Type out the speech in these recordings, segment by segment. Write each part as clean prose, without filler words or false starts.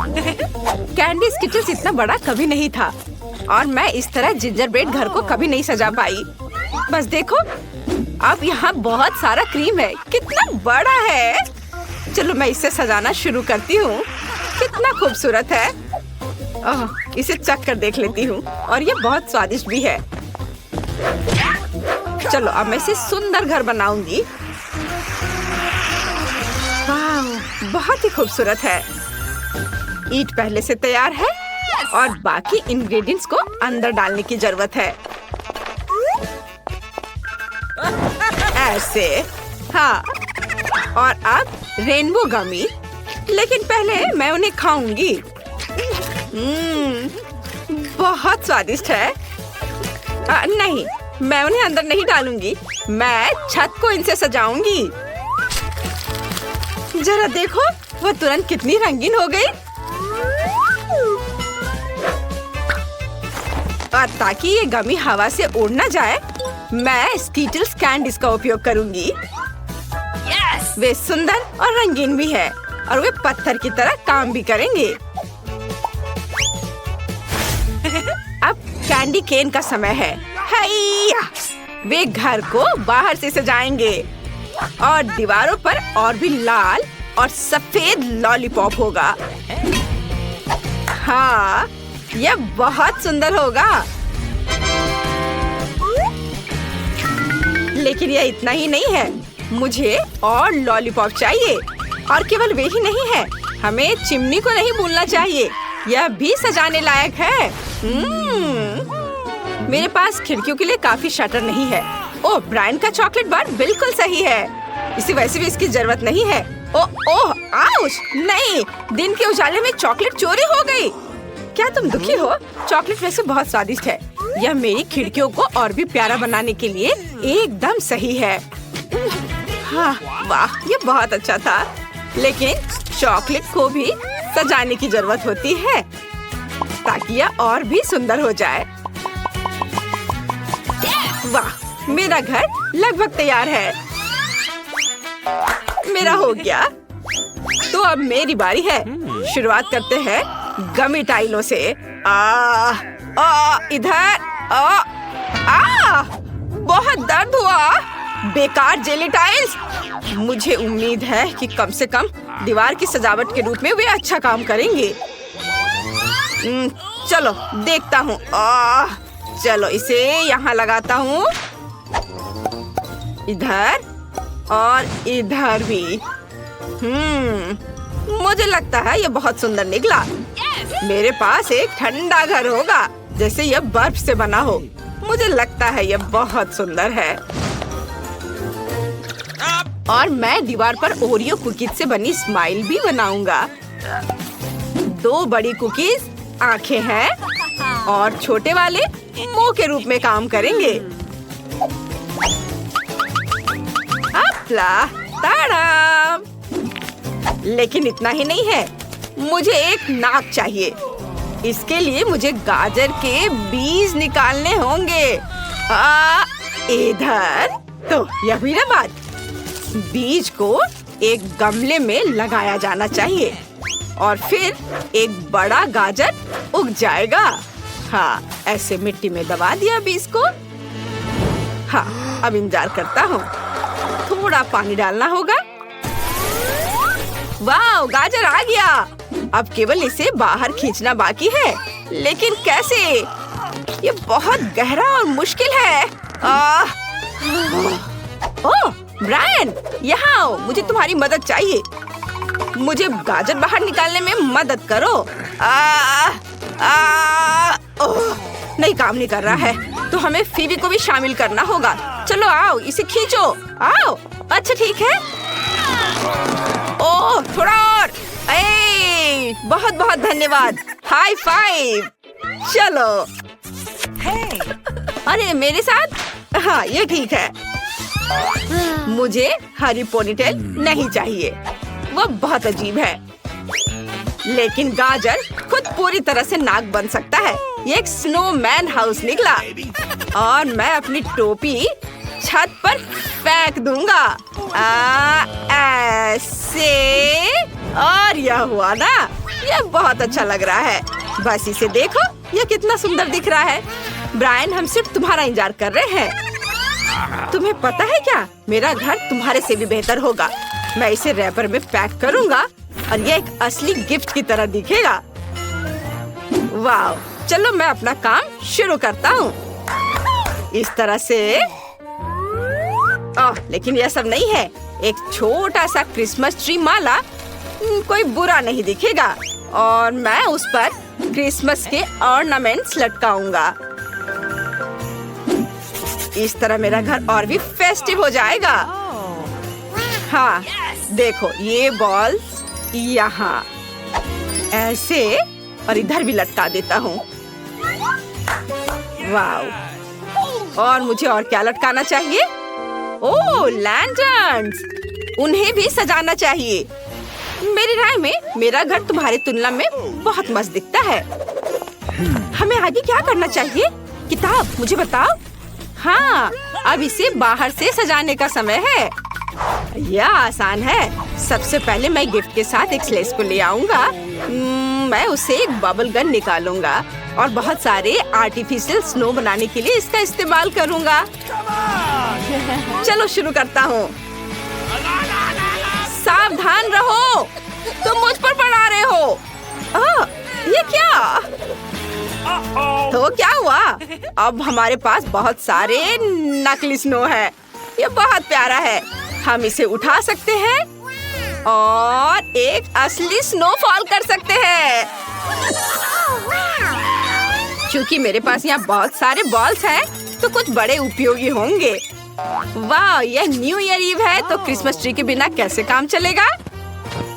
Candy Skittles इतना बड़ा कभी नहीं था और मैं इस तरह जिंजर ब्रेड घर को कभी नहीं सजा पाई। बस देखो, अब यहाँ बहुत सारा क्रीम है। कितना बड़ा है। चलो मैं इसे सजाना शुरू करती हूँ। कितना खूबसूरत है। इसे चख कर देख लेती हूँ और ये बहुत स्वादिष्ट भी है। चलो अब मैं इसे सुंदर घर बनाऊंगी। वाह, बहुत ही खूबसूरत है। ईंट पहले से तैयार है और बाकी इंग्रेडिएंट्स को अंदर डालने की जरूरत है। ऐसे, हाँ। और अब रेनबो गमी, लेकिन पहले मैं उन्हें खाऊंगी। बहुत स्वादिष्ट है। नहीं, मैं उन्हें अंदर नहीं डालूंगी। मैं छत को इनसे सजाऊंगी। जरा देखो, वो तुरंत कितनी रंगीन हो गई। और ताकि ये गमी हवा से उड़ ना जाए, मैं स्कीटल्स कैंडीज का उपयोग करूंगी। वे सुंदर और रंगीन भी है और वे पत्थर की तरह काम भी करेंगे। अब कैंडी केन का समय है। हैया! वे घर को बाहर से सजाएंगे और दीवारों पर और भी लाल और सफेद लॉलीपॉप होगा। हाँ, यह बहुत सुंदर होगा। लेकिन यह इतना ही नहीं है। मुझे और लॉलीपॉप चाहिए। और केवल वे ही नहीं है, हमें चिमनी को नहीं भूलना चाहिए। यह भी सजाने लायक है। मेरे पास खिड़कियों के लिए काफी शटर नहीं है। ओह, ब्रायन का चॉकलेट बार बिल्कुल सही है। इसे वैसे भी इसकी जरूरत नहीं है। ओह, आउच! नहीं, दिन के उजाले में चॉकलेट चोरी हो गई। क्या तुम दुखी हो? चॉकलेट वैसे बहुत स्वादिष्ट है। यह मेरी खिड़कियों को और भी प्यारा बनाने के लिए एकदम सही है। हाँ, वाह, ये बहुत अच्छा था। लेकिन चॉकलेट को भी सजाने की जरूरत होती है ताकि यह और भी सुंदर हो जाए। वाह, मेरा घर लगभग तैयार है। मेरा हो गया। तो अब मेरी बारी है। शुरुआत करते हैं गमी टाइलों से। इधर। बहुत दर्द हुआ। बेकार जेली टाइल्स। मुझे उम्मीद है कि कम से कम दीवार की सजावट के रूप में वे अच्छा काम करेंगे। चलो देखता हूँ। चलो इसे यहाँ लगाता हूँ। इधर और इधर भी। मुझे लगता है ये बहुत सुंदर निकला। मेरे पास एक ठंडा घर होगा, जैसे यह बर्फ से बना हो। मुझे लगता है यह बहुत सुंदर है। और मैं दीवार पर ओरियो कुकीज से बनी स्माइल भी बनाऊंगा। 2 बड़ी कुकीज आंखें हैं और छोटे वाले मुंह के रूप में काम करेंगे। ताड़ा! लेकिन इतना ही नहीं है, मुझे एक नाक चाहिए। इसके लिए मुझे गाजर के बीज निकालने होंगे। इधर तो यह भी ना बात। बीज को एक गमले में लगाया जाना चाहिए और फिर एक बड़ा गाजर उग जाएगा। हाँ, ऐसे मिट्टी में दबा दिया बीज को। हाँ, अब इंतजार करता हूँ। थोड़ा पानी डालना होगा। वाह, गाजर आ गया। अब केवल इसे बाहर खींचना बाकी है। लेकिन कैसे? ये बहुत गहरा और मुश्किल है। ओह, ब्रायन, यहाँ आओ। मुझे तुम्हारी मदद चाहिए। मुझे गाजर बाहर निकालने में मदद करो। नहीं, काम नहीं कर रहा है। तो हमें फीबी को भी शामिल करना होगा। चलो आओ, इसे खींचो। आओ। अच्छा ठीक है। ओह, थोड़ा और। बहुत बहुत धन्यवाद। High five. चलो। अरे मेरे साथ? हाँ, ये ठीक है। मुझे हरी पोनीटेल नहीं चाहिए, वो बहुत अजीब है। लेकिन गाजर खुद पूरी तरह से नाक बन सकता है। ये एक स्नोमैन हाउस निकला और मैं अपनी टोपी छत पर फेंक दूंगा। ऐसे। और यह हुआ ना, यह बहुत अच्छा लग रहा है। बस इसे देखो, यह कितना सुंदर दिख रहा है। ब्रायन, हम सिर्फ तुम्हारा इंतजार कर रहे हैं। तुम्हें पता है क्या, मेरा घर तुम्हारे से भी बेहतर होगा। मैं इसे रैपर में पैक करूंगा और यह एक असली गिफ्ट की तरह दिखेगा। वाह, चलो मैं अपना काम शुरू करता हूँ। इस तरह से। लेकिन यह सब नहीं है। एक छोटा सा क्रिसमस ट्री माला कोई बुरा नहीं दिखेगा और मैं उस पर क्रिसमस के ऑर्नामेंट्स लटकाऊंगा। इस तरह मेरा घर और भी फेस्टिव हो जाएगा। हाँ, देखो ये बॉल्स यहाँ ऐसे और इधर भी लटका देता हूँ। वाव! और मुझे और क्या लटकाना चाहिए? ओह, लैंटर्न्स! उन्हें भी सजाना चाहिए। मेरी राय में मेरा घर तुम्हारी तुलना में बहुत मस्त दिखता है। हमें आगे क्या करना चाहिए? किताब, मुझे बताओ। हाँ, अब इसे बाहर से सजाने का समय है। यह आसान है। सबसे पहले मैं गिफ्ट के साथ एक स्लेज को ले आऊंगा। मैं उसे एक बबल गन निकालूंगा और बहुत सारे आर्टिफिशियल स्नो बनाने के लिए इसका इस्तेमाल करूंगा। चलो शुरू करता हूँ। सावधान रहो, तुम मुझ पर पड़ा रहे हो। ये क्या? तो क्या हुआ? अब हमारे पास बहुत सारे नकली स्नो है। ये बहुत प्यारा है। हम इसे उठा सकते हैं और एक असली स्नोफॉल कर सकते हैं। क्योंकि मेरे पास यहाँ बहुत सारे बॉल्स हैं, तो कुछ बड़े उपयोगी होंगे। वाह, यह न्यू ईयर ईव है, तो क्रिसमस ट्री के बिना कैसे काम चलेगा?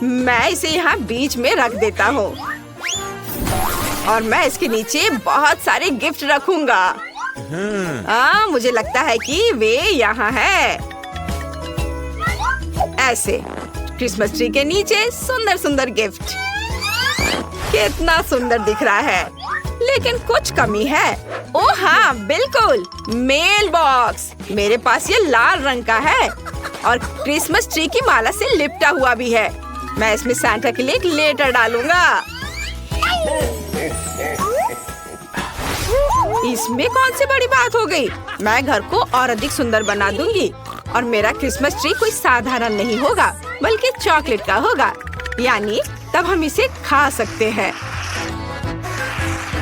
मैं इसे यहाँ बीच में रख देता हूँ और मैं इसके नीचे बहुत सारे गिफ्ट रखूंगा। मुझे लगता है कि वे यहाँ है। ऐसे क्रिसमस ट्री के नीचे सुंदर सुंदर गिफ्ट। कितना सुंदर दिख रहा है, लेकिन कुछ कमी है। ओह हाँ, बिल्कुल, मेल बॉक्स। मेरे पास ये लाल रंग का है और क्रिसमस ट्री की माला से लिपटा हुआ भी है। मैं इसमें सांता के लिए एक लेटर डालूंगा। इसमें कौन सी बड़ी बात हो गई? मैं घर को और अधिक सुंदर बना दूंगी और मेरा क्रिसमस ट्री कोई साधारण नहीं होगा, बल्कि चॉकलेट का होगा। यानी तब हम इसे खा सकते हैं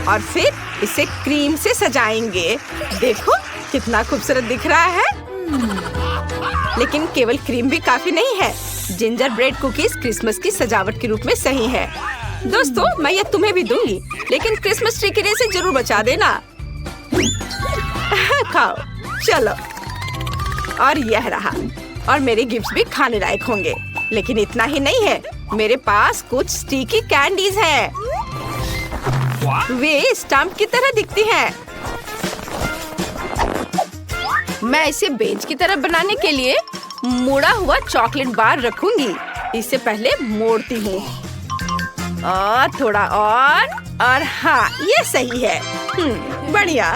और फिर इसे क्रीम से सजाएंगे। देखो कितना खूबसूरत दिख रहा है। लेकिन केवल क्रीम भी काफी नहीं है। जिंजर ब्रेड कुकीज क्रिसमस की सजावट के रूप में सही है। दोस्तों, मैं ये तुम्हें भी दूंगी, लेकिन क्रिसमस ट्री के लिए इसे जरूर बचा देना। खाओ, चलो। और यह रहा। और मेरे गिफ्ट्स भी खाने लायक होंगे। लेकिन इतना ही नहीं है, मेरे पास कुछ स्टिकी कैंडीज हैं। वे स्टंप की तरह दिखती हैं। मैं इसे बेंच की तरह बनाने के लिए मुड़ा हुआ चॉकलेट बार रखूंगी। इससे पहले मोड़ती हूँ और थोड़ा और हाँ, ये सही है। बढ़िया।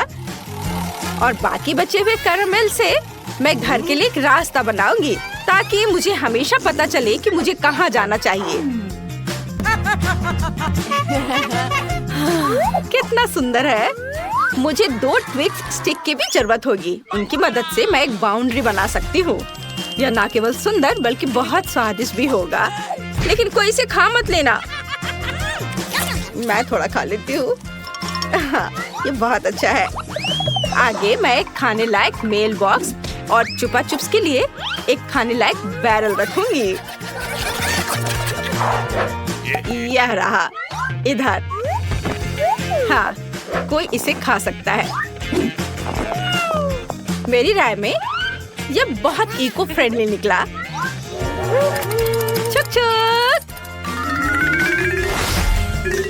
और बाकी बचे हुए कैरामेल से मैं घर के लिए एक रास्ता बनाऊंगी, ताकि मुझे हमेशा पता चले कि मुझे कहाँ जाना चाहिए। कितना सुंदर है। मुझे 2 ट्विक्स स्टिक की भी जरूरत होगी। उनकी मदद से मैं एक बाउंड्री बना सकती हूँ। यह न केवल सुंदर बल्कि बहुत स्वादिष्ट भी होगा। लेकिन कोई इसे खा मत लेना। मैं थोड़ा खा लेती हूँ। हाँ, ये बहुत अच्छा है। आगे मैं एक खाने लायक मेल बॉक्स और चुपा चुप्स के लिए एक खाने लायक बैरल रखूंगी। यह रहा इधर। हाँ, कोई इसे खा सकता है। मेरी राय में यह बहुत इको फ्रेंडली निकला। छुक छुक।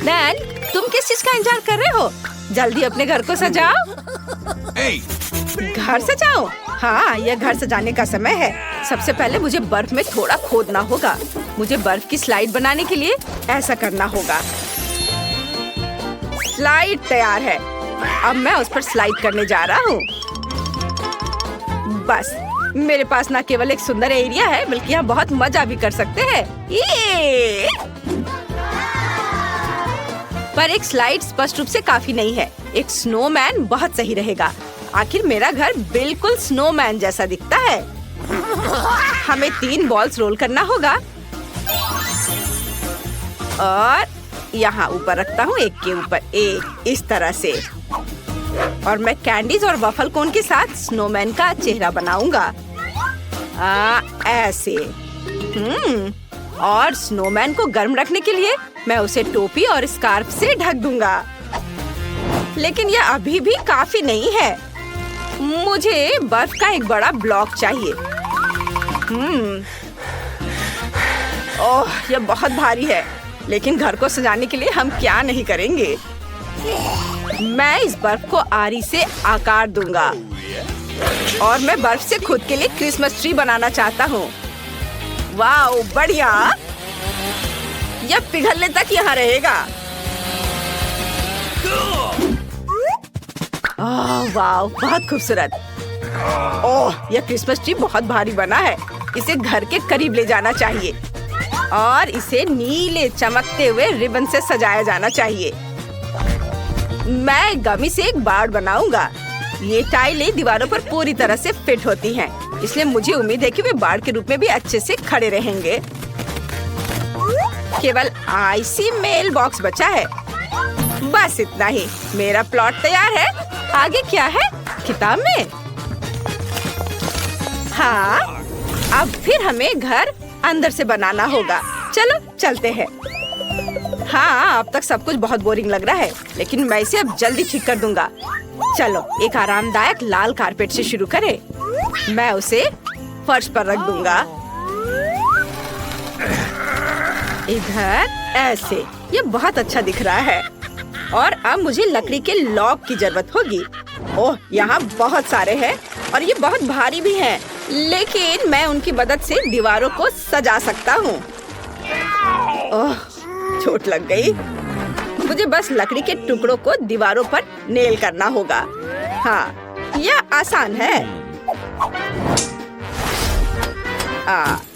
डैन, तुम किस चीज का इंतजार कर रहे हो? जल्दी अपने घर को सजाओ। घर सजाओ? हाँ, यह घर सजाने का समय है। सबसे पहले मुझे बर्फ में थोड़ा खोदना होगा। मुझे बर्फ की स्लाइड बनाने के लिए ऐसा करना होगा। स्लाइड तैयार है। अब मैं उस पर स्लाइड करने जा रहा हूँ। बस मेरे पास ना केवल एक सुंदर एरिया है बल्कि यहाँ बहुत मजा भी कर सकते हैं। ये पर एक स्लाइड स्पष्ट रूप से काफी नहीं है। एक स्नोमैन बहुत सही रहेगा। आखिर मेरा घर बिल्कुल स्नोमैन जैसा दिखता है। हमें 3 बॉल्स रोल करना होगा और यहाँ ऊपर रखता हूँ, एक के ऊपर एक, इस तरह से। और मैं कैंडीज और वफल कोन के साथ स्नोमैन का चेहरा बनाऊंगा। ऐसे। और स्नोमैन को गर्म रखने के लिए मैं उसे टोपी और स्कार्फ से ढक दूंगा। लेकिन यह अभी भी काफी नहीं है। मुझे बर्फ का एक बड़ा ब्लॉक चाहिए। ओह, यह बहुत भारी है। लेकिन घर को सजाने के लिए हम क्या नहीं करेंगे। मैं इस बर्फ को आरी से आकार दूंगा और मैं बर्फ से खुद के लिए क्रिसमस ट्री बनाना चाहता हूँ। वाह, बढ़िया। यह पिघलने तक यहाँ रहेगा। वाह, बहुत खूबसूरत। ओह, यह क्रिसमस ट्री बहुत भारी बना है। इसे घर के करीब ले जाना चाहिए और इसे नीले चमकते हुए रिबन से सजाया जाना चाहिए। मैं गमी से एक बाड़ बनाऊंगा। ये टाइलें दीवारों पर पूरी तरह से फिट होती हैं, इसलिए मुझे उम्मीद है कि वे बाड़ के रूप में भी अच्छे से खड़े रहेंगे। केवल आईसी मेल बॉक्स बचा है। बस इतना ही। मेरा प्लॉट तैयार है। आगे क्या है किताब में? हाँ, अब फिर हमें घर अंदर से बनाना होगा। चलो चलते हैं। हाँ, अब तक सब कुछ बहुत बोरिंग लग रहा है, लेकिन मैं इसे अब जल्दी ठीक कर दूंगा। चलो एक आरामदायक लाल कारपेट से शुरू करें। मैं उसे फर्श पर रख दूंगा। इधर ऐसे। ये बहुत अच्छा दिख रहा है। और अब मुझे लकड़ी के लॉक की जरूरत होगी। ओह, यहाँ बहुत सारे हैं और ये बहुत भारी भी हैं। लेकिन मैं उनकी मदद से दीवारों को सजा सकता हूँ। ओह, चोट लग गई। मुझे बस लकड़ी के टुकड़ों को दीवारों पर नेल करना होगा। हाँ, यह आसान है।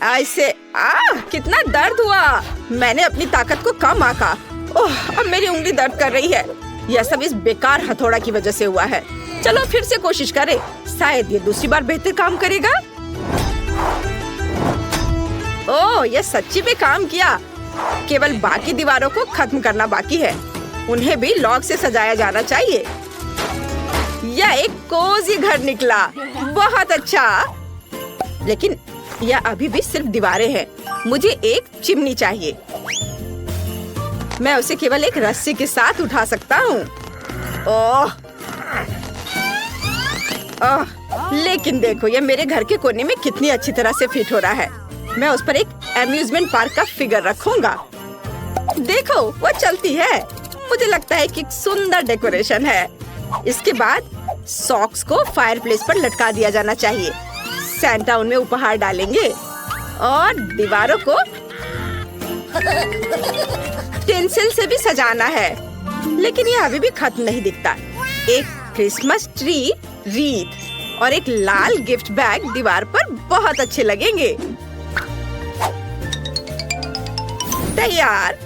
ऐसे। कितना दर्द हुआ। मैंने अपनी ताकत को कम आंका। ओह, अब मेरी उंगली दर्द कर रही है। यह सब इस बेकार हथौड़ा की वजह से हुआ है। चलो फिर से कोशिश करें। शायद ये दूसरी बार बेहतर काम करेगा। ओह, यह सच्ची में काम किया। केवल बाकी दीवारों को खत्म करना बाकी है। उन्हें भी लॉक से सजाया जाना चाहिए। यह एक कोजी घर निकला। बहुत अच्छा। लेकिन यह अभी भी सिर्फ दीवारें हैं। मुझे एक चिमनी चाहिए। मैं उसे केवल एक रस्सी के साथ उठा सकता हूँ। ओह, लेकिन देखो यह मेरे घर के कोने में कितनी अच्छी तरह से फिट हो रहा है। मैं उस पर एक एम्यूजमेंट पार्क का फिगर रखूंगा। देखो, वो चलती है। मुझे लगता है कि एक सुंदर डेकोरेशन है। इसके बाद सॉक्स को फायरप्लेस पर लटका दिया जाना चाहिए। सैंटा उनमें उपहार डालेंगे और दीवारों को टिंसिल से भी सजाना है। लेकिन यह अभी भी खत्म नहीं दिखता। एक क्रिसमस ट्री रीत और एक लाल गिफ्ट बैग दीवार पर बहुत अच्छे लगेंगे। तैयार।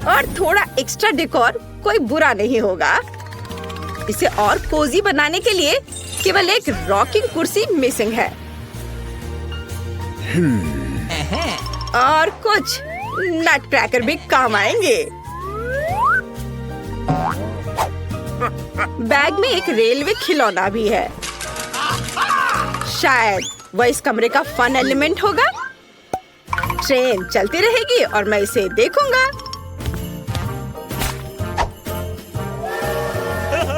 और थोड़ा एक्स्ट्रा डेकोर कोई बुरा नहीं होगा। इसे और कोजी बनाने के लिए केवल एक रॉकिंग कुर्सी मिसिंग है। और कुछ नट क्रैकर भी काम आएंगे। बैग में एक रेलवे खिलौना भी है। शायद वह इस कमरे का फन एलिमेंट होगा। ट्रेन चलती रहेगी और मैं इसे देखूंगा।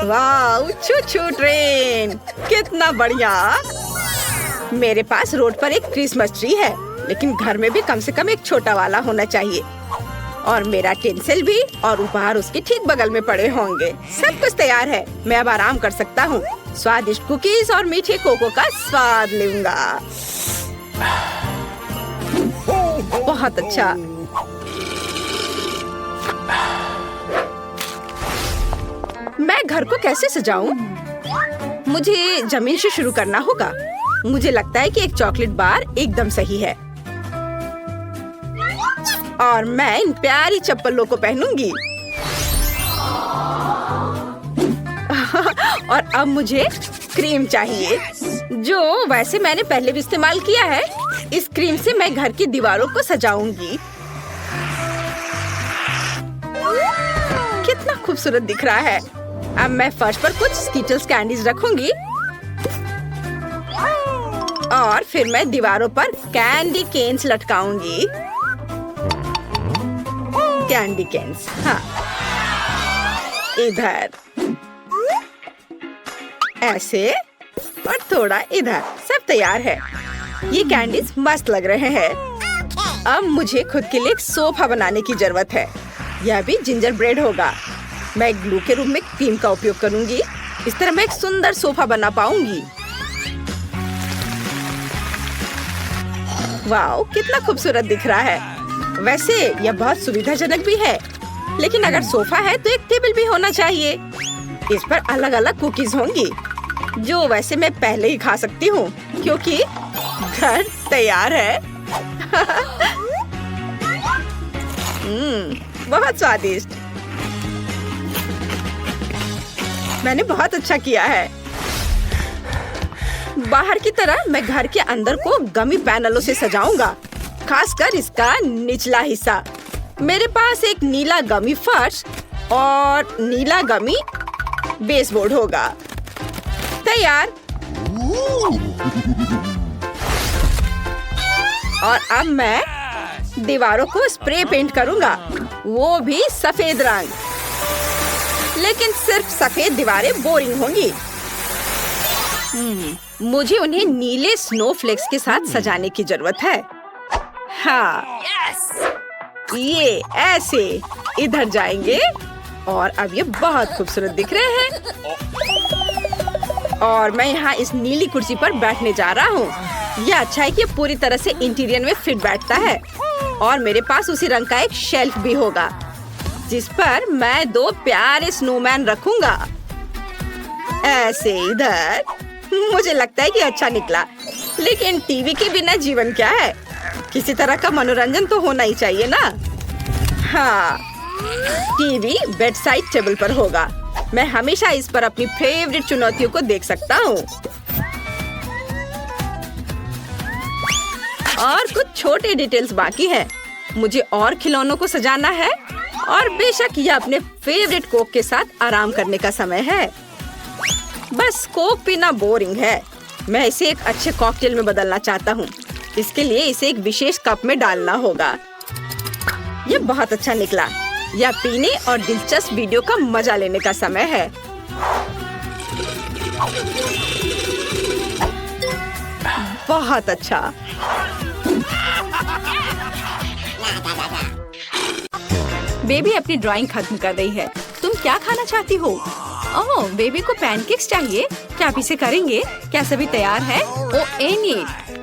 वाह, छू-छू ट्रेन, कितना बढ़िया। मेरे पास रोड पर एक क्रिसमस ट्री है, लेकिन घर में भी कम से कम एक छोटा वाला होना चाहिए। और मेरा टिंसिल भी और उपहार उसके ठीक बगल में पड़े होंगे। सब कुछ तैयार है। मैं अब आराम कर सकता हूँ। स्वादिष्ट कुकीज और मीठे कोको का स्वाद लूंगा। बहुत अच्छा। मैं घर को कैसे सजाऊं? मुझे जमीन से शुरू करना होगा। मुझे लगता है कि एक चॉकलेट बार एकदम सही है और मैं इन प्यारी चप्पलों को पहनूंगी। और अब मुझे क्रीम चाहिए, जो वैसे मैंने पहले भी इस्तेमाल किया है। इस क्रीम से मैं घर की दीवारों को सजाऊंगी। कितना खूबसूरत दिख रहा है। अब मैं फर्श पर कुछ स्कीटल्स कैंडीज रखूंगी और फिर मैं दीवारों पर कैंडी केन्स लटकाऊंगी। कैंडी केन्स, हाँ, इधर ऐसे और थोड़ा इधर। सब तैयार है। ये कैंडीज मस्त लग रहे हैं। अब मुझे खुद के लिए एक सोफा बनाने की जरूरत है। यह भी जिंजर ब्रेड होगा। मैं ग्लू के रूप में क्रीम का उपयोग करूंगी। इस तरह मैं एक सुंदर सोफा बना पाऊंगी। वाओ, कितना खूबसूरत दिख रहा है। वैसे यह बहुत सुविधाजनक भी है, लेकिन अगर सोफा है तो एक टेबल भी होना चाहिए। इस पर अलग अलग कुकीज होंगी, जो वैसे मैं पहले ही खा सकती हूँ क्योंकि घर तैयार है। बहुत स्वादिष्ट। मैंने बहुत अच्छा किया है। बाहर की तरह मैं घर के अंदर को गमी पैनलों से सजाऊंगा, खासकर इसका निचला हिस्सा। मेरे पास एक नीला गमी फर्श और नीला गमी बेसबोर्ड होगा। तैयार। और अब मैं दीवारों को स्प्रे पेंट करूंगा, वो भी सफेद रंग। लेकिन सिर्फ सफेद दीवारें बोरिंग होंगी। मुझे उन्हें नीले स्नोफ्लेक्स के साथ सजाने की जरूरत है। हाँ, ये ऐसे इधर जाएंगे और अब ये बहुत खूबसूरत दिख रहे हैं। और मैं यहाँ इस नीली कुर्सी पर बैठने जा रहा हूँ। यह अच्छा है कि पूरी तरह से इंटीरियर में फिट बैठता है। और मेरे पास उसी रंग का एक शेल्फ भी होगा, जिस पर मैं 2 प्यारे स्नोमैन रखूंगा। ऐसे इधर। मुझे लगता है कि अच्छा निकला, लेकिन टीवी के बिना जीवन क्या है? किसी तरह का मनोरंजन तो होना ही चाहिए ना। हाँ, टीवी बेड साइड टेबल पर होगा। मैं हमेशा इस पर अपनी फेवरेट चुनौतियों को देख सकता हूँ। और कुछ छोटे डिटेल्स बाकी हैं। मुझे और खिलौनों को सजाना है और बेशक यह अपने फेवरेट कोक के साथ आराम करने का समय है। बस कोक पीना बोरिंग है। मैं इसे एक अच्छे कॉकटेल में बदलना चाहता हूँ। इसके लिए इसे एक विशेष कप में डालना होगा। यह बहुत अच्छा निकला। यह पीने और दिलचस्प वीडियो का मजा लेने का समय है। बहुत अच्छा। बेबी अपनी ड्राइंग खत्म कर रही है। तुम क्या खाना चाहती हो? ओह, बेबी को पैनकेक्स चाहिए। क्या आप इसे करेंगे? क्या सभी तैयार है? ओह एनी,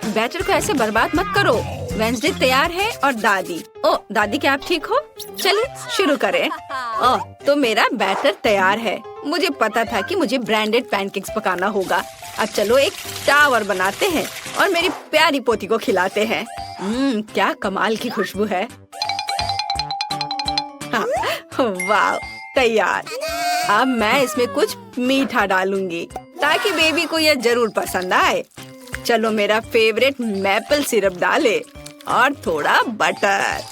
बैटर को ऐसे बर्बाद मत करो। वेंसडे तैयार है और दादी। ओह दादी, क्या आप ठीक हो? चलिए शुरू करें। ओह, तो मेरा बैटर तैयार है। मुझे पता था कि मुझे ब्रांडेड पैनकेक्स पकाना होगा। अब चलो एक टावर बनाते हैं और मेरी प्यारी पोती को खिलाते हैं। क्या कमाल की खुशबू है। हाँ, वाह, तैयार। अब मैं इसमें कुछ मीठा डालूंगी ताकि बेबी को यह जरूर पसंद आए। चलो मेरा फेवरेट मैपल सिरप डाले और थोड़ा बटर।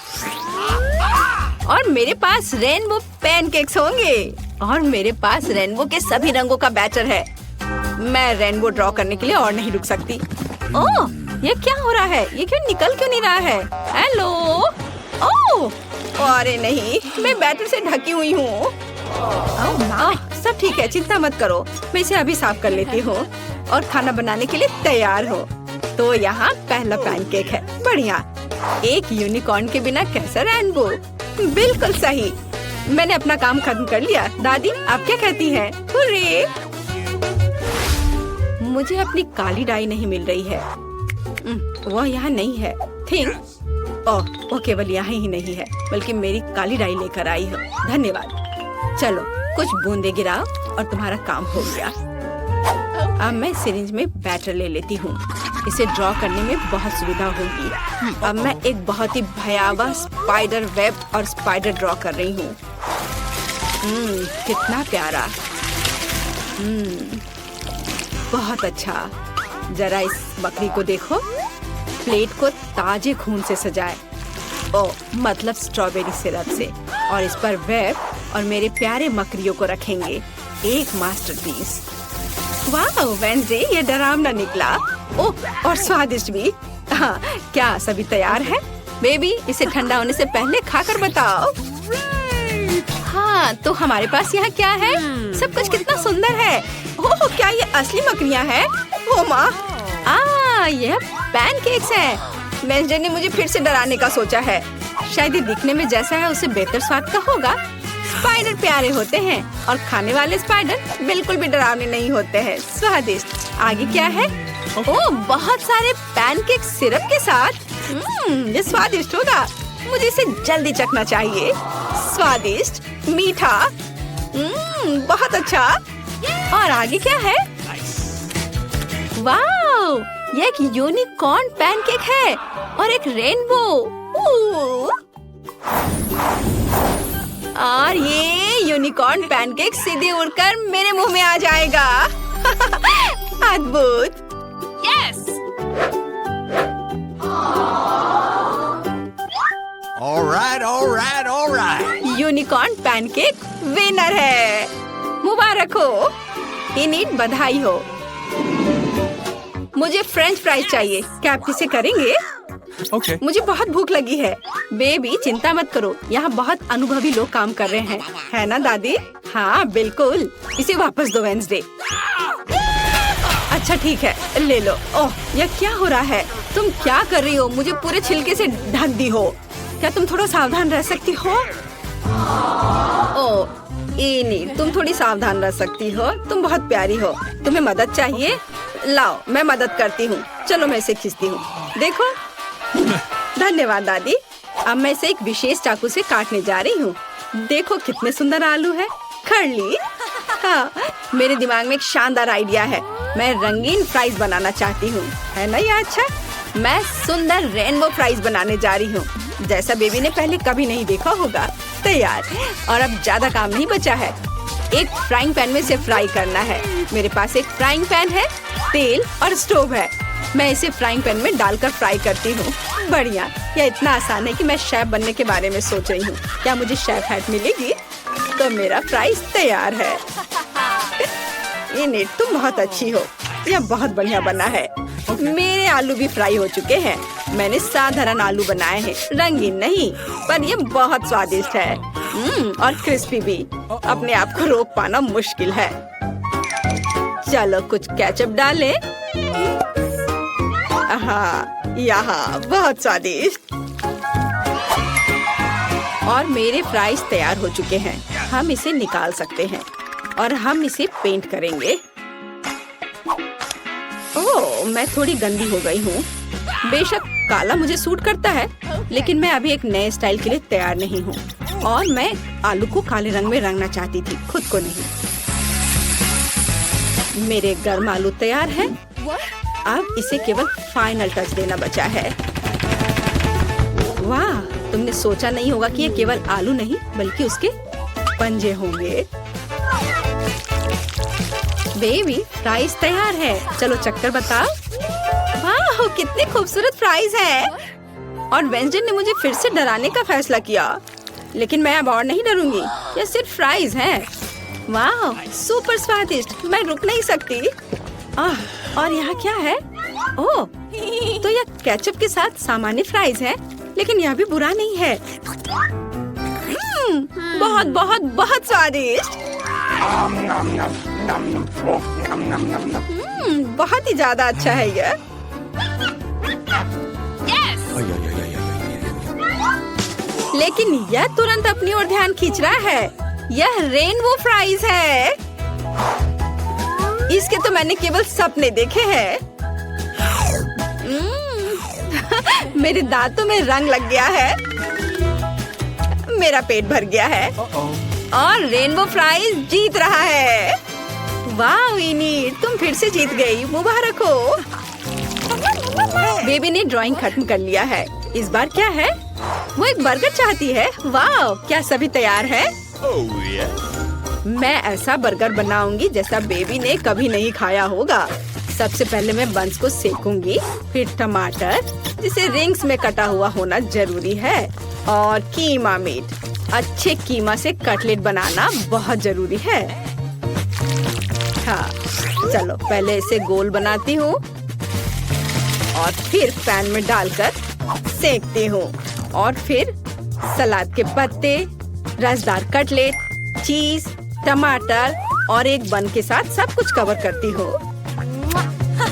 और मेरे पास रेनबो पैनकेक्स होंगे और मेरे पास रेनबो के सभी रंगों का बैटर है। मैं रेनबो ड्रॉ करने के लिए और नहीं रुक सकती। ओह, ये क्या हो रहा है? ये निकल क्यों नहीं रहा है? हेलो। ओह, अरे नहीं, मैं बैटर से ढकी हुई हूँ। सब ठीक है, चिंता मत करो। मैं इसे अभी साफ कर लेती हूँ और खाना बनाने के लिए तैयार हो। तो यहाँ पहला पैनकेक है। बढ़िया। एक यूनिकॉर्न के बिना कैसा रेनबो? बिल्कुल सही। मैंने अपना काम खत्म कर लिया। दादी, आप क्या कहती हैं? हुर्रे! मुझे अपनी काली डाई नहीं मिल रही है। वह यहाँ नहीं है। थिंक ओह, वो केवल यहाँ ही नहीं है, बल्कि मेरी काली डाई लेकर आई हो। धन्यवाद। चलो कुछ बूंदे गिराओ और तुम्हारा काम हो गया। अब मैं सिरिंज में बैटर ले लेती हूँ। इसे ड्रॉ करने में बहुत सुविधा होगी। अब मैं एक बहुत ही भयावह स्पाइडर वेब और स्पाइडर ड्रॉ कर रही हूँ। कितना प्यारा। बहुत अच्छा। जरा इस बकरी को देखो। प्लेट को ताजे खून से सजाए, मतलब स्ट्रॉबेरी सिरप से, और इस पर वेब और मेरे प्यारे मकड़ियों को रखेंगे। एक मास्टरपीस। वाह वेंसडे, ये डरावना निकला। ओह, और स्वादिष्ट भी। हाँ, क्या सभी तैयार है? बेबी, इसे ठंडा होने से पहले खाकर बताओ। हाँ, तो हमारे पास यहाँ क्या है? सब कुछ कितना सुंदर है। ओह, क्या ये असली मकड़ियाँ हैं? ओ माँ, यह पैनकेक्स हैं। वेंसडे ने मुझे फिर से डराने का सोचा है। शायद ये दिखने में जैसा है उससे बेहतर स्वाद का होगा। स्पाइडर प्यारे होते हैं और खाने वाले स्पाइडर बिल्कुल भी डरावने नहीं होते हैं। स्वादिष्ट। आगे क्या है? ओह, बहुत सारे पैनकेक सिरप के साथ। ये स्वादिष्ट होगा। मुझे इसे जल्दी चखना चाहिए। स्वादिष्ट, मीठा, बहुत अच्छा। और आगे क्या है? वाओ, ये एक यूनिकॉर्न पैनकेक है और एक रेनबो। और ये यूनिकॉर्न पैनकेक सीधे उड़कर मेरे मुंह में आ जाएगा। अद्भुत। Yes. All right. Unicorn pancake winner है। मुबारक हो। इनिट, बधाई हो। मुझे फ्रेंच फ्राइज चाहिए। क्या आप इसे करेंगे? Okay. मुझे बहुत भूख लगी है। बेबी, चिंता मत करो, यहाँ बहुत अनुभवी लोग काम कर रहे हैं, है ना दादी? हाँ बिल्कुल। इसे वापस दो वेंसडे। अच्छा ठीक है, ले लो। ओह, यह क्या हो रहा है? तुम क्या कर रही हो? मुझे पूरे छिलके से ढक दी हो। क्या तुम थोड़ा सावधान रह सकती हो? ओह इनी, तुम थोड़ी सावधान रह सकती हो। तुम बहुत प्यारी हो। तुम्हें मदद चाहिए? लाओ, मैं मदद करती हूँ। चलो, मैं इसे खींचती हूँ। देखो। धन्यवाद दादी। अब मैं इसे एक विशेष चाकू से काटने जा रही हूँ। देखो कितने सुंदर आलू है। खरली। हाँ, मेरे दिमाग में एक शानदार आइडिया है। मैं रंगीन फ्राइज बनाना चाहती हूँ, है ना? ये अच्छा। मैं सुंदर रेनबो फ्राइज बनाने जा रही हूँ, जैसा बेबी ने पहले कभी नहीं देखा होगा। तैयार। और अब ज्यादा काम नहीं बचा है। एक फ्राइंग पैन में इसे फ्राई करना है। मेरे पास एक फ्राइंग पैन है, तेल और स्टोव है। मैं इसे फ्राइंग पैन में डालकर फ्राई करती हूँ। बढ़िया। यह इतना आसान है कि मैं शेफ बनने के बारे में सोच रही हूँ। क्या मुझे शेफ हैट मिलेगी? तो मेरा फ्राइज तैयार है। इनिट, तुम बहुत अच्छी हो। यह बहुत बढ़िया बना है। मेरे आलू भी फ्राई हो चुके हैं। मैंने साधारण आलू बनाए हैं, रंगीन नहीं, पर ये बहुत स्वादिष्ट है। और क्रिस्पी भी। अपने आप को रोक पाना मुश्किल है। चलो कुछ केचप डालें। हाँ, यहाँ बहुत स्वादिष्ट। और मेरे फ्राइज तैयार हो चुके हैं। हम इसे निकाल सकते हैं और हम इसे पेंट करेंगे। ओह, मैं थोड़ी गंदी हो गई हूँ। बेशक काला मुझे सूट करता है, लेकिन मैं अभी एक नए स्टाइल के लिए तैयार नहीं हूँ। और मैं आलू को काले रंग में रंगना चाहती थी, खुद को नहीं। मेरे गर्म आलू तैयार है। अब इसे केवल फाइनल टच देना बचा है। वाह, तुमने सोचा नहीं होगा कि ये केवल आलू नहीं बल्कि उसके पंजे होंगे। बेबी, फ्राइज तैयार है। चलो चक्कर बताओ। वाह, कितने खूबसूरत फ्राइज हैं। और वेंसडे ने मुझे फिर से डराने का फैसला किया, लेकिन मैं अब और नहीं डरूंगी। ये सिर्फ फ्राइज हैं। वाह, सुपर स्वादिष्ट। मैं रुक नहीं सकती। और यहाँ क्या है? ओह, तो यह केचप के साथ सामान्य फ्राइज है, लेकिन यह भी बुरा नहीं है। बहुत बहुत बहुत स्वादिष्ट। बहुत ही ज्यादा अच्छा है यह। लेकिन यह तुरंत अपनी ओर ध्यान खींच रहा है। यह रेनबो फ्राइज है। इसके तो मैंने केवल सपने देखे हैं। मेरे दांतों में रंग लग गया है। मेरा पेट भर गया है और रेनबो फ्राइज जीत रहा है। वाह इनीड, तुम फिर से जीत गई, मुबारक हो। बेबी ने ड्राइंग खत्म कर लिया है। इस बार क्या है? वो एक बर्गर चाहती है। वाह, क्या सभी तैयार है? मैं ऐसा बर्गर बनाऊंगी जैसा बेबी ने कभी नहीं खाया होगा। सबसे पहले मैं बंस को सेकूंगी, फिर टमाटर जिसे रिंग्स में कटा हुआ होना जरूरी है, और कीमा मीट। अच्छे कीमा से कटलेट बनाना बहुत जरूरी है। हाँ, चलो पहले इसे गोल बनाती हूँ और फिर पैन में डालकर सेकती हूँ, और फिर सलाद के पत्ते, रसदार कटलेट, चीज, टमाटर और एक बन के साथ सब कुछ कवर करती हूँ।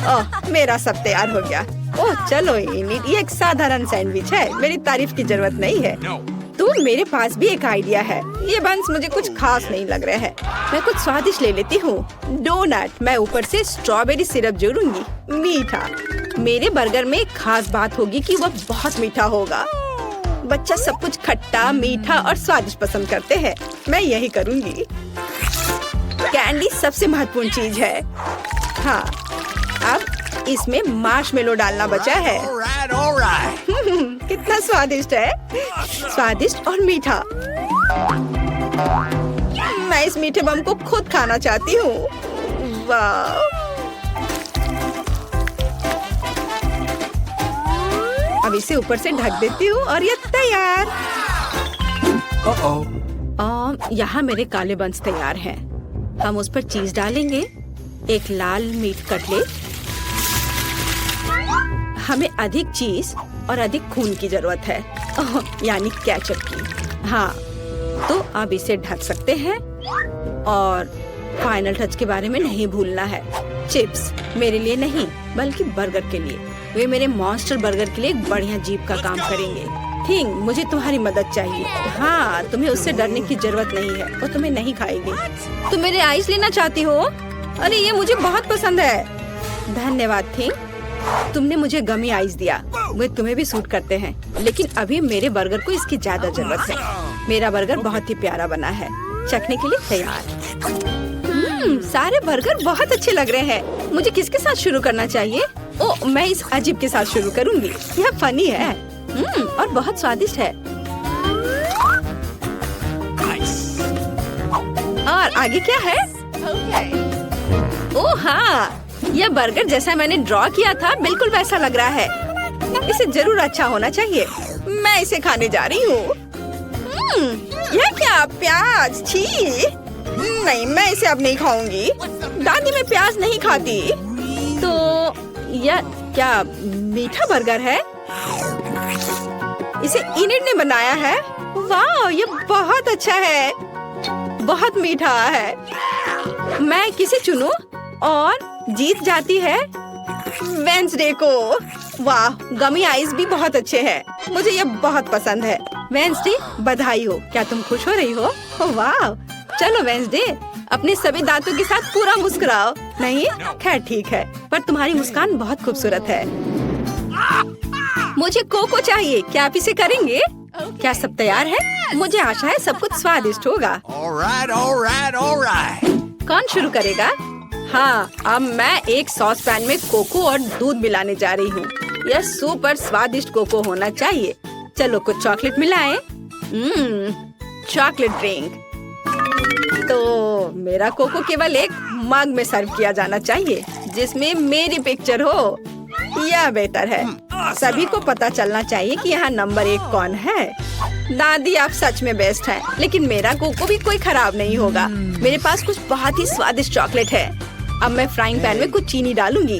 ओह, मेरा सब तैयार हो गया। ओह चलो इनीड, ये एक साधारण सैंडविच है, मेरी तारीफ की जरूरत नहीं है। तो मेरे पास भी एक आइडिया है। ये बंस मुझे कुछ खास नहीं लग रहा है। मैं कुछ स्वादिष्ट ले लेती हूँ। डोनट। मैं ऊपर से स्ट्रॉबेरी सिरप जोड़ूंगी। मीठा। मेरे बर्गर में एक खास बात होगी कि वह बहुत मीठा होगा। बच्चा सब कुछ खट्टा, मीठा और स्वादिष्ट पसंद करते हैं। मैं यही करूँगी। कैंडी सबसे महत्वपूर्ण चीज है। हाँ, अब इसमें मार्शमेलो डालना बचा है। कितना स्वादिष्ट है, स्वादिष्ट और मीठा। मैं इस मीठे बम को खुद खाना चाहती हूँ। वाह, अब इसे ऊपर से ढक देती हूँ और ये तैयार। यहाँ मेरे काले बंस तैयार हैं। हम उस पर चीज डालेंगे, एक लाल मीट कटलेट। हमें अधिक चीज और अधिक खून की जरूरत है, यानी केचप की। हाँ, तो अब इसे ढक सकते हैं, और फाइनल टच के बारे में नहीं भूलना है। चिप्स मेरे लिए नहीं बल्कि बर्गर के लिए। वे मेरे मॉन्स्टर बर्गर के लिए एक बढ़िया जीप का काम करेंगे। थिंग, मुझे तुम्हारी मदद चाहिए। हाँ, तुम्हें उससे डरने की जरूरत नहीं है, वो तुम्हें नहीं खाएगी। तुम मेरे आइस लेना चाहती हो? अरे ये मुझे बहुत पसंद है। धन्यवाद थिंग, तुमने मुझे गमी आइस दिया। वे तुम्हें भी सूट करते हैं, लेकिन अभी मेरे बर्गर को इसकी ज्यादा जरूरत है। मेरा बर्गर बहुत ही प्यारा बना है, चखने के लिए तैयार। सारे बर्गर बहुत अच्छे लग रहे हैं। मुझे किसके साथ शुरू करना चाहिए? ओह, मैं इस अजीब के साथ शुरू करूंगी। यह फनी है और बहुत स्वादिष्ट है। और आगे क्या है? ओह हाँ, यह बर्गर जैसा मैंने ड्रॉ किया था बिल्कुल वैसा लग रहा है। इसे जरूर अच्छा होना चाहिए। मैं इसे खाने जा रही हूँ। यह क्या, प्याज? छी नहीं, मैं इसे अब नहीं खाऊंगी। दादी मैं प्याज नहीं खाती। तो यह क्या मीठा बर्गर है? इसे इनिड ने बनाया है। वाह, ये बहुत अच्छा है, बहुत मीठा है। मैं किसे चुनूं? और जीत जाती है वेंसडे को। वाह, गमी आइस भी बहुत अच्छे हैं। मुझे ये बहुत पसंद है। वेंसडे, बधाई हो। क्या तुम खुश हो रही हो? वाह, चलो वेंसडे, अपने सभी दांतों के साथ पूरा मुस्कुराओ। नहीं? खैर ठीक है, पर तुम्हारी मुस्कान बहुत खूबसूरत है। मुझे कोको चाहिए। क्या आप इसे करेंगे? क्या सब तैयार है? मुझे आशा है सब कुछ स्वादिष्ट होगा। कौन शुरू करेगा? हाँ, अब मैं एक सॉस पैन में कोको और दूध मिलाने जा रही हूँ। यह सुपर स्वादिष्ट कोको होना चाहिए। चलो कुछ चॉकलेट मिलाएं। Chocolate drink. तो मेरा कोको केवल एक मग में सर्व किया जाना चाहिए जिसमें मेरी पिक्चर हो। यह बेहतर है। सभी को पता चलना चाहिए कि यहाँ नंबर 1 कौन है। दादी आप सच में बेस्ट हैं, लेकिन मेरा कोको भी कोई खराब नहीं होगा। मेरे पास कुछ बहुत ही स्वादिष्ट चॉकलेट है। अब मैं फ्राइंग पैन में कुछ चीनी डालूंगी।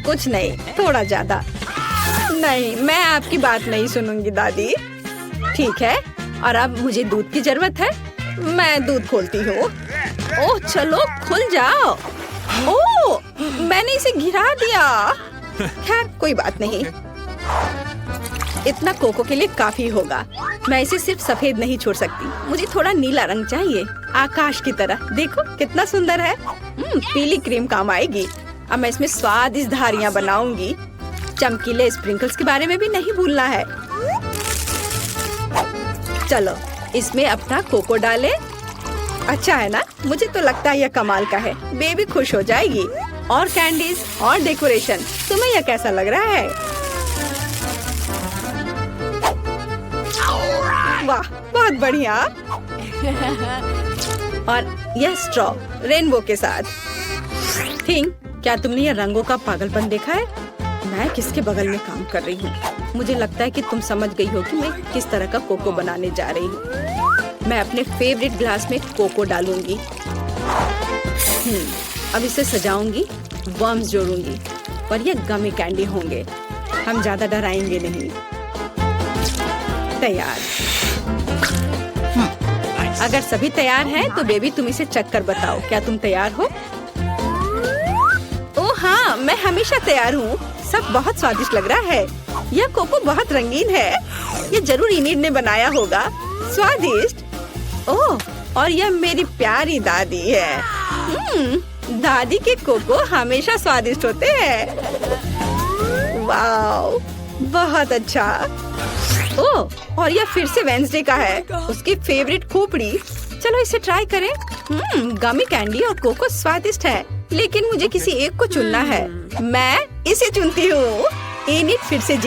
कुछ नहीं, थोड़ा ज्यादा। नहीं, मैं आपकी बात नहीं सुनूंगी दादी। ठीक है, और अब मुझे दूध की जरूरत है। मैं दूध खोलती हूँ। ओह चलो खुल जाओ। ओह, मैंने इसे गिरा दिया। खैर कोई बात नहीं, इतना कोको के लिए काफी होगा। मैं इसे सिर्फ सफेद नहीं छोड़ सकती, मुझे थोड़ा नीला रंग चाहिए, आकाश की तरह। देखो कितना सुंदर है। पीली क्रीम काम आएगी। अब मैं इसमें स्वादिष्ट धारियां बनाऊंगी। चमकीले स्प्रिंकल्स के बारे में भी नहीं भूलना है। चलो इसमें अपना कोको डालें अच्छा है ना? मुझे तो लगता है यह कमाल का है। बेबी खुश हो जाएगी। और कैंडीज और डेकोरेशन, तुम्हें यह कैसा लग रहा है? वाह, बहुत बढ़िया। और यह स्ट्रॉ रेनबो के साथ। थिंक, क्या तुमने यह रंगों का पागलपन देखा है? मैं किसके बगल में काम कर रही हूँ? मुझे लगता है कि तुम समझ गई हो कि मैं किस तरह का कोको बनाने जा रही हूँ। मैं अपने फेवरेट ग्लास में कोको डालूंगी। अब इसे सजाऊंगी, वर्म्स जोड़ूंगी और ये गमी कैंडी होंगे। हम ज्यादा डराएंगे नहीं। तैयार। अगर सभी तैयार हैं तो बेबी तुम इसे चेक कर बताओ। क्या तुम तैयार हो? ओह हाँ, मैं हमेशा तैयार हूँ। सब बहुत स्वादिष्ट लग रहा है। यह कोको बहुत रंगीन है। ये जरूर इनिड ने बनाया होगा। स्वादिष्ट। ओह, और यह मेरी प्यारी दादी है। दादी के कोको हमेशा स्वादिष्ट होते हैं। वाओ, बहुत अच्छा। ओह, और यह फिर से वेंसडे का है। उसकी फेवरेट खोपड़ी। चलो इसे ट्राई करें। गमी कैंडी और कोको स्वादिष्ट है, लेकिन मुझे किसी एक को चुनना है। मैं इसे चुनती हूँ। इनिड फिर से